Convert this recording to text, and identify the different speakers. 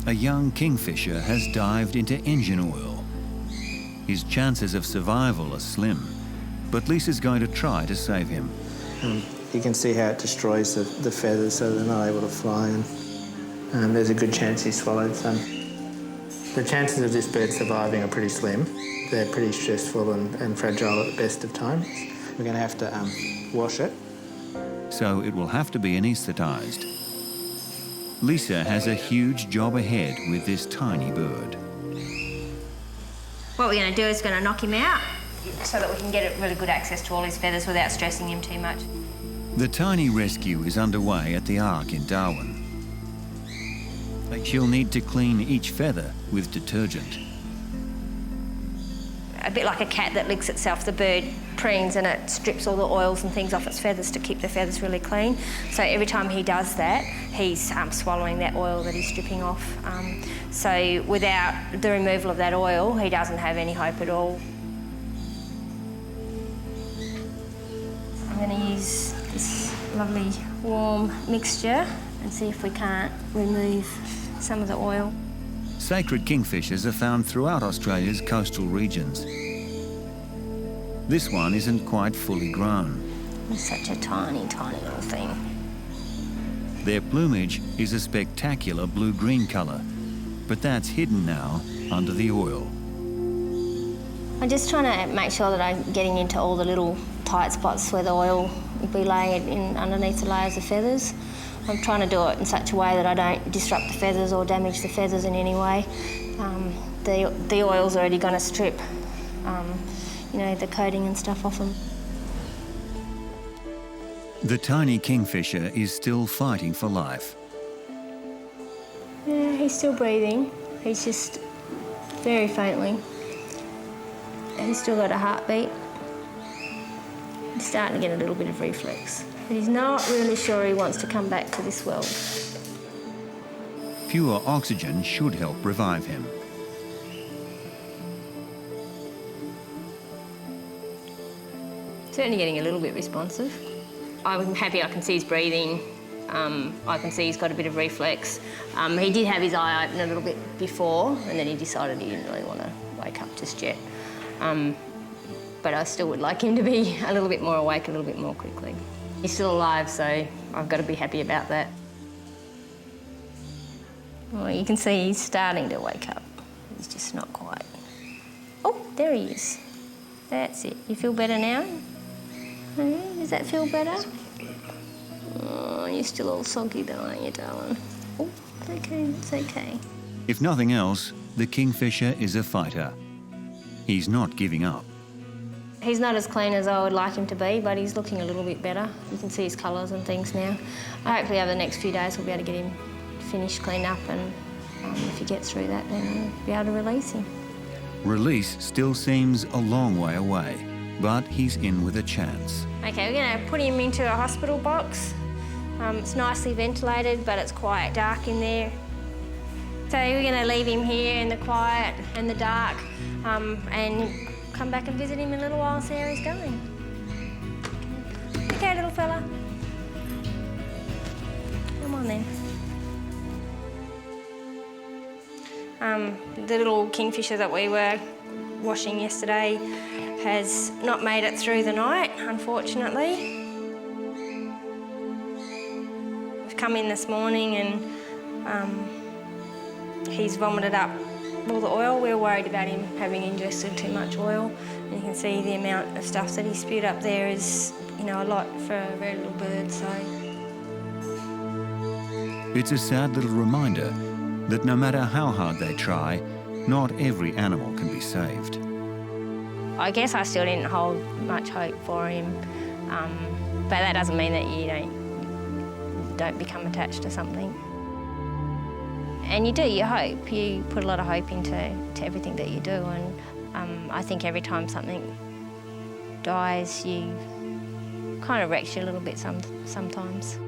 Speaker 1: A young kingfisher has dived into engine oil. His chances of survival are slim, but Lisa's going to try to save him.
Speaker 2: You can see how it destroys the feathers so they're not able to fly, and there's a good chance he swallowed some. The chances of this bird surviving are pretty slim. They're pretty stressful and fragile at the best of times. We're going to have to wash it.
Speaker 1: So it will have to be anaesthetised. Lisa has a huge job ahead with this tiny bird.
Speaker 3: What we're going to do is going to knock him out so that we can get really good access to all his feathers without stressing him too much.
Speaker 1: The tiny rescue is underway at the Ark in Darwin. She'll need to clean each feather with detergent.
Speaker 3: A bit like a cat that licks itself, the bird preens and it strips all the oils and things off its feathers to keep the feathers really clean. So every time he does that, he's swallowing that oil that he's stripping off. So without the removal of that oil, he doesn't have any hope at all. I'm going to use this lovely warm mixture and see if we can't remove some of the oil.
Speaker 1: Sacred kingfishers are found throughout Australia's coastal regions. This one isn't quite fully grown.
Speaker 3: It's such a tiny, tiny little thing.
Speaker 1: Their plumage is a spectacular blue-green colour, but that's hidden now under the oil.
Speaker 3: I'm just trying to make sure that I'm getting into all the little tight spots where the oil will be layered in underneath the layers of feathers. I'm trying to do it in such a way that I don't disrupt the feathers or damage the feathers in any way. The oil's already going to strip, you know, the coating and stuff off them.
Speaker 1: The tiny kingfisher is still fighting for life.
Speaker 3: Yeah, he's still breathing. He's just very faintly. He's still got a heartbeat. He's starting to get a little bit of reflex. But he's not really sure he wants to come back to this world.
Speaker 1: Pure oxygen should help revive him.
Speaker 3: Certainly getting a little bit responsive. I'm happy I can see he's breathing. I can see he's got a bit of reflex. He did have his eye open a little bit before, and then he decided he didn't really want to wake up just yet. But I still would like him to be a little bit more awake a little bit more quickly. He's still alive, so I've got to be happy about that. Well, you can see he's starting to wake up. He's just not quite. Oh, there he is. That's it. You feel better now? Oh, does that feel better? Oh, you're still all soggy though, aren't you, darling? Oh, it's okay, it's okay.
Speaker 1: If nothing else, the kingfisher is a fighter. He's not giving up.
Speaker 3: He's not as clean as I would like him to be, but he's looking a little bit better. You can see his colours and things now. Hopefully over the next few days we'll be able to get him finished, cleaned up, and if he gets through that, then we'll be able to release him.
Speaker 1: Release still seems a long way away, but he's in with a chance.
Speaker 3: Okay, we're going to put him into a hospital box. It's nicely ventilated, but it's quite dark in there. So we're going to leave him here in the quiet and the dark, and come back and visit him in a little while and see how he's going. Okay, little fella. Come on then. The little kingfisher that we were washing yesterday has not made it through the night, unfortunately. We've come in this morning and he's vomited up all the oil. We're worried about him having ingested too much oil. And you can see the amount of stuff that he spewed up there is, you know, a lot for a very little bird, so.
Speaker 1: It's a sad little reminder that no matter how hard they try, not every animal can be saved.
Speaker 3: I guess I still didn't hold much hope for him, but that doesn't mean that you don't become attached to something. And you do, you hope. You put a lot of hope into everything that you do, and I think every time something dies, you kind of wrecks you a little bit sometimes.